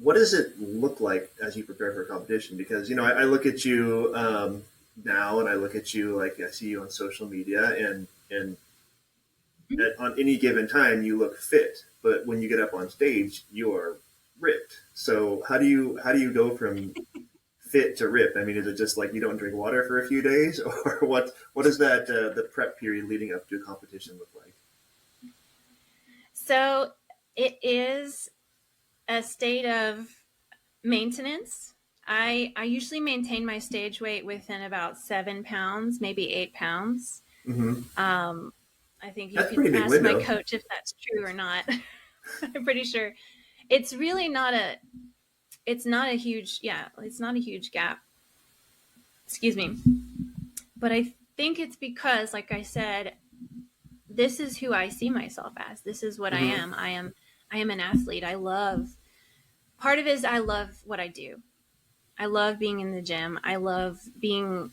what does it look like as you prepare for a competition? Because, I look at you now, and I look at you, like, I see you on social media, and on any given time you look fit, but when you get up on stage, you are ripped. So how do you go from fit to ripped? I mean, is it just like you don't drink water for a few days, or what does that the prep period leading up to a competition look like? So it is a state of maintenance. I usually maintain my stage weight within about 7 pounds, maybe 8 pounds. Mm-hmm. I think you can ask my coach if that's true or not. I'm pretty sure it's really not a huge gap. Excuse me. But I think it's because, like I said, this is who I see myself as. This is what Mm-hmm. I am an athlete. Part of it is I love what I do. I love being in the gym. I love being,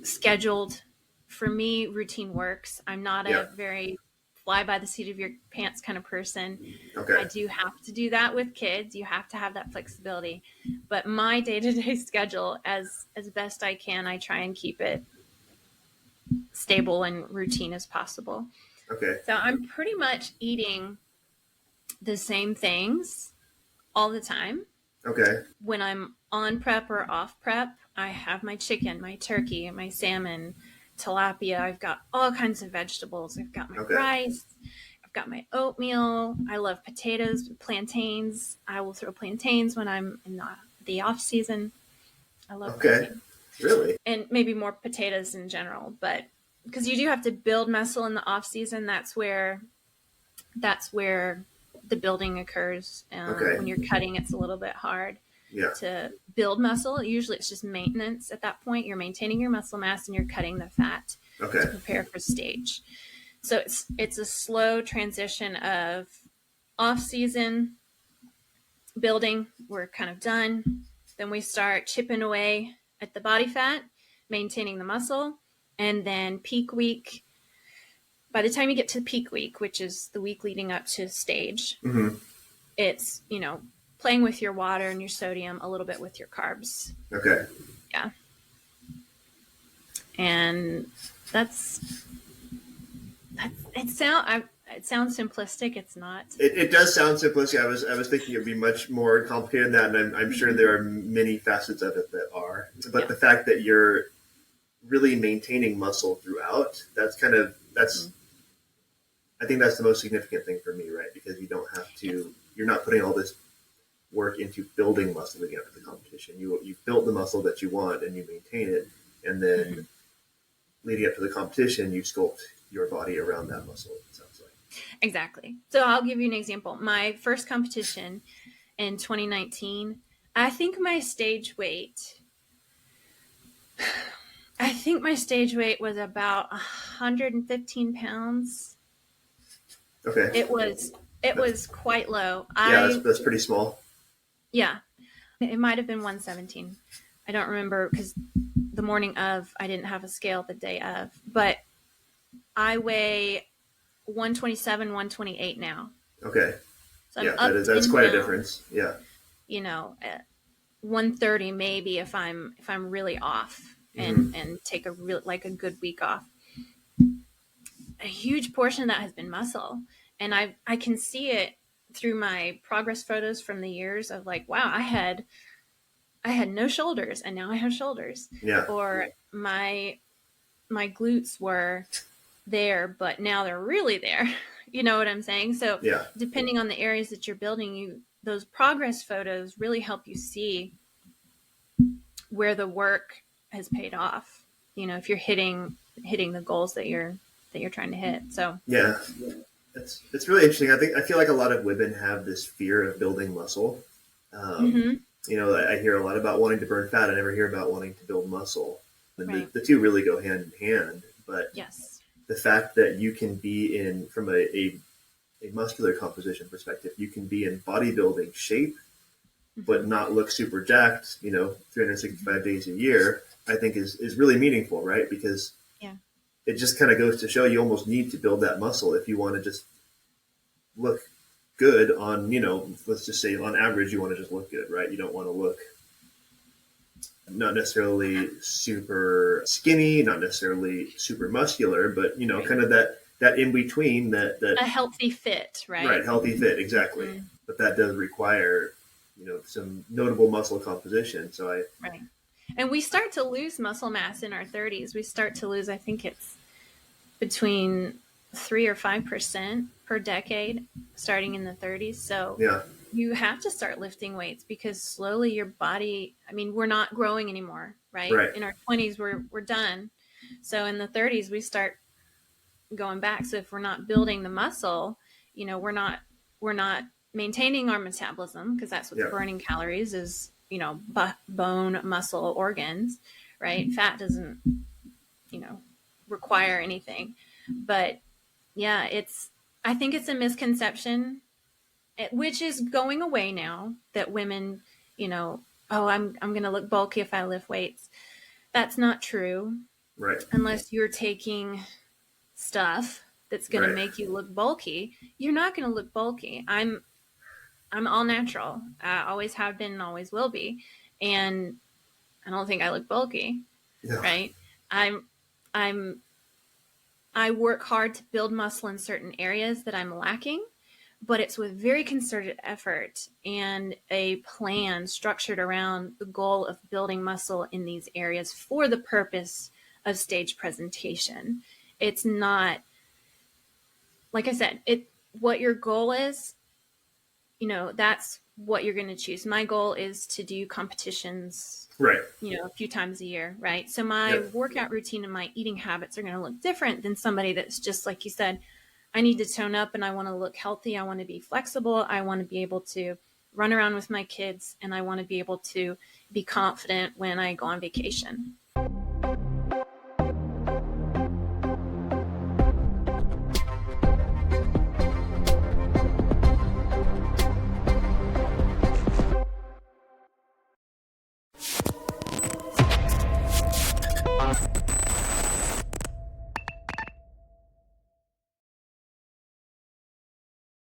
scheduled. For me, routine works. I'm not a very fly by the seat of your pants kind of person. Okay. I do have to do that with kids. You have to have that flexibility. But my day-to-day schedule, as best I can, I try and keep it stable and routine as possible. Okay. So I'm pretty much eating the same things all the time. Okay. When I'm on prep or off prep, I have my chicken, my turkey, my salmon, tilapia. I've got all kinds of vegetables. I've got my rice. I've got my oatmeal. I love potatoes, plantains. I will throw plantains when I'm in the off season. I love plantains. Really? And maybe more potatoes in general, but because you do have to build muscle in the off season, that's where the building occurs. When you're cutting, it's a little bit hard to build muscle. Usually it's just maintenance at that point. You're maintaining your muscle mass and you're cutting the fat to prepare for stage. So it's a slow transition of off season building. We're kind of done. Then we start chipping away at the body fat, maintaining the muscle, and then peak week. By the time you get to peak week, which is the week leading up to stage, it's, playing with your water and your sodium, a little bit with your carbs. Okay. Yeah. And it sounds simplistic. It's not. It does sound simplistic. I was thinking it'd be much more complicated than that, and I'm sure there are many facets of it that are. But the fact that you're really maintaining muscle throughout, I think that's the most significant thing for me, right? Because you don't have to, you're not putting all this work into building muscle to get up to the competition. You've built the muscle that you want and you maintain it, and then leading up to the competition, you sculpt your body around that muscle, it sounds like. Exactly. So I'll give you an example. My first competition in 2019, I think my stage weight was about 115 pounds. Okay. It was quite low. That's pretty small. Yeah. It might have been 117. I don't remember because the morning of, I didn't have a scale the day of, but I weigh 127, 128 now. Okay. So that's quite a difference. Yeah. 130 maybe if I'm really off and take a good week off. A huge portion of that has been muscle, and I can see it through my progress photos from the years of like, wow, I had no shoulders and now I have shoulders. Yeah. Or my glutes were there, but now they're really there. You know what I'm saying? So depending on the areas that you're building, those progress photos really help you see where the work has paid off. If you're hitting the goals that you're trying to hit. So it's really interesting. I feel like a lot of women have this fear of building muscle. I hear a lot about wanting to burn fat. I never hear about wanting to build muscle. And the two really go hand in hand. But the fact that you can be from a muscular composition perspective, you can be in bodybuilding shape, but not look super jacked, 365 days a year, I think is really meaningful, right? Because it just kind of goes to show you almost need to build that muscle if you want to just look good on, let's just say on average, you want to just look good, right? You don't want to look not necessarily super skinny, not necessarily super muscular, but, kind of that in between, that a healthy fit, right? Right. Healthy fit. Exactly. Mm-hmm. But that does require, some notable muscle composition. Right. And we start to lose muscle mass in our 30s. We start to lose, I think it's between 3 or 5% per decade starting in the 30s. So you have to start lifting weights because slowly your body, we're not growing anymore, right? In our 20s, we're done. So in the 30s, we start going back. So if we're not building the muscle, we're not maintaining our metabolism, because that's what's burning calories is, bone, muscle, organs, right? Fat doesn't, require anything. But I think it's a misconception, which is going away now, that women, I'm going to look bulky if I lift weights. That's not true. Right. Unless you're taking stuff that's going to make you look bulky, you're not going to look bulky. I'm all natural. I always have been and always will be. And I don't think I look bulky, right? I work hard to build muscle in certain areas that I'm lacking, but it's with very concerted effort and a plan structured around the goal of building muscle in these areas for the purpose of stage presentation. It's not, like I said, what your goal is, that's what you're going to choose. My goal is to do competitions, a few times a year, right? So my workout routine and my eating habits are going to look different than somebody that's just, like you said, I need to tone up and I want to look healthy. I want to be flexible. I want to be able to run around with my kids, and I want to be able to be confident when I go on vacation.